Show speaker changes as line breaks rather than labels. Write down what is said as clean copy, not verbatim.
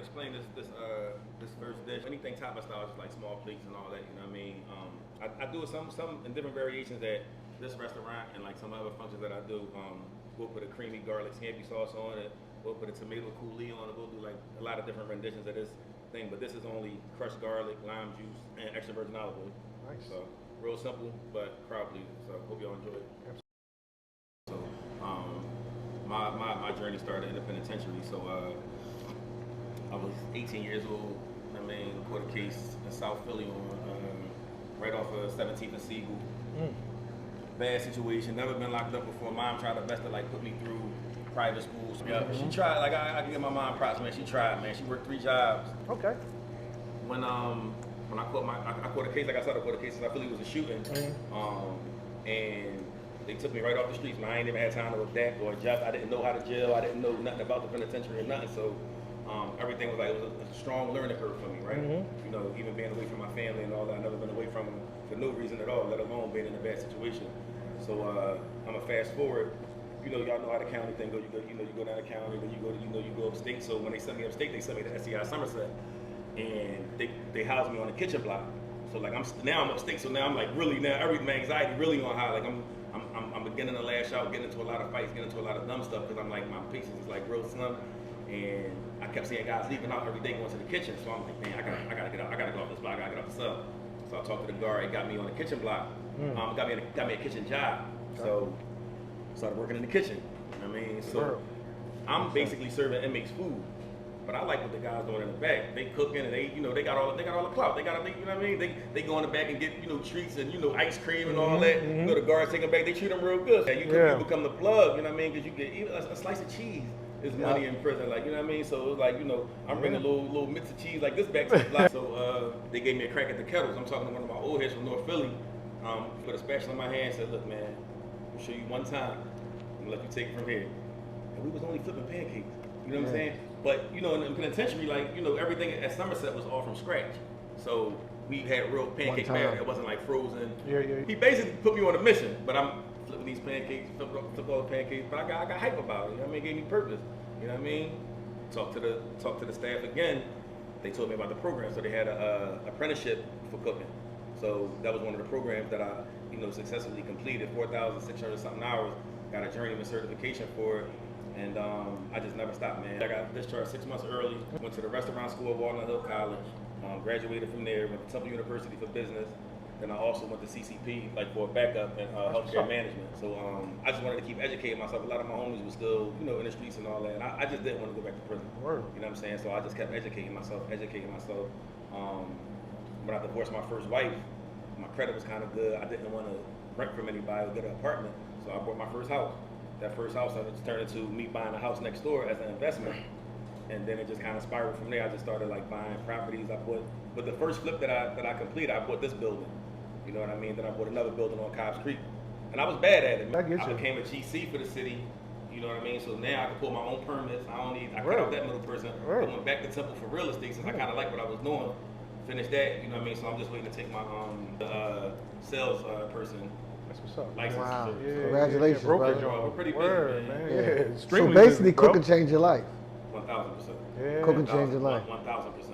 explain this first dish. Anything Thai style is like small plates and all that. You know what I mean? I do it some in different variations at this restaurant and like some other functions that I do. We'll put a creamy garlic scampi sauce on it. We'll put a tomato coulis on it. We'll do like a lot of different renditions of this thing. But this is only crushed garlic, lime juice, and extra virgin olive oil.
Nice.
So real simple, but crowd pleasing. So hope y'all enjoy it. So my journey started in the penitentiary. So I was 18 years old. I mean, caught a case in South Philly on right off of 17th and Siegel. Bad situation. Never been locked up before. Mom tried her best to like put me through private schools. Yeah, she tried. Like I can give my mom props, man. She tried, man. She worked 3 jobs.
Okay.
When I caught a case, like I said, I caught a case. I feel it was a shooting. And they took me right off the streets. Man, I ain't even had time to adapt or adjust. I didn't know how to jail. I didn't know nothing about the penitentiary or nothing. So everything was like, it was a strong learning curve for me, right? You know, even being away from my family and all that. I've never been away from them for no reason at all, let alone being in a bad situation. So I'm a fast forward. You know, y'all know how the county thing go. You go down the county, then you go upstate. So when they sent me upstate, they sent me to SCI Somerset, and they housed me on the kitchen block. So like now I'm upstate. So now I'm like really my anxiety really on high. Like I'm beginning to lash out, getting into a lot of fights, getting into a lot of dumb stuff because I'm like my patience is like real slim. And I kept seeing guys leaving out every day going to the kitchen. So I'm like, man, I gotta get out. I gotta get off this block. I gotta get off the cell. So I talked to the guard. He got me on the kitchen block. Got me a kitchen job. So started working in the kitchen. You know what I mean? So I'm basically serving inmates food. But I like what the guys doing in the back. They cooking and they got all the clout. You know what I mean? They go in the back and get treats and ice cream and all that. The guards take them back. They treat them real good. You become the plug. You know what I mean? Because you get even a slice of cheese is money in prison. Like you know what I mean? So it's like I'm bringing little bits of cheese like this back to the block. So they gave me a crack at the kettles. I'm talking to one of my old heads from North Philly. Put a spatula in my hand. Said, look, man, I'll show you one time. I'm gonna let you take it from here. And we was only flipping pancakes. You know what I'm saying? But in the penitentiary, like everything at Somerset was all from scratch. So we had real pancake batter. It wasn't like frozen. He basically put me on a mission. But I'm flipping these pancakes, flip all the pancakes. But I got hype about it. You know what I mean? It gave me purpose. You know what I mean? Talk to the staff again. They told me about the program. So they had a apprenticeship for cooking. So that was one of the programs that I successfully completed. 4,600 something hours. Got a journeyman certification for it. And I just never stopped, man. I got discharged 6 months early, went to the restaurant school at Walnut Hill College, graduated from there, went to Temple University for business. Then I also went to CCP, like for a backup in healthcare management. So I just wanted to keep educating myself. A lot of my homies were still, in the streets and all that. And I just didn't want to go back to prison. You know what I'm saying? So I just kept educating myself. When I divorced my first wife, my credit was kind of good. I didn't want to rent from anybody or get an apartment. So I bought my first house. That first house turned into me buying a house next door as an investment, and then it just kind of spiraled from there. I just started like buying properties. But the first flip that I completed, I bought this building. You know what I mean? Then I bought another building on Cobbs Creek, and I was bad at it. I became a GC for the city. You know what I mean? So now I can pull my own permits. I cut out that middle person. I went back to Temple for real estate since I kind of like what I was doing. Finished that. You know what I mean? So I'm just waiting to take my sales person.
What's up?
License.
Wow.
Congratulations, brother.
We're pretty busy, man.
So basically, cooking changed your life.
1,000%.
Cooking changed your life.
1,000%.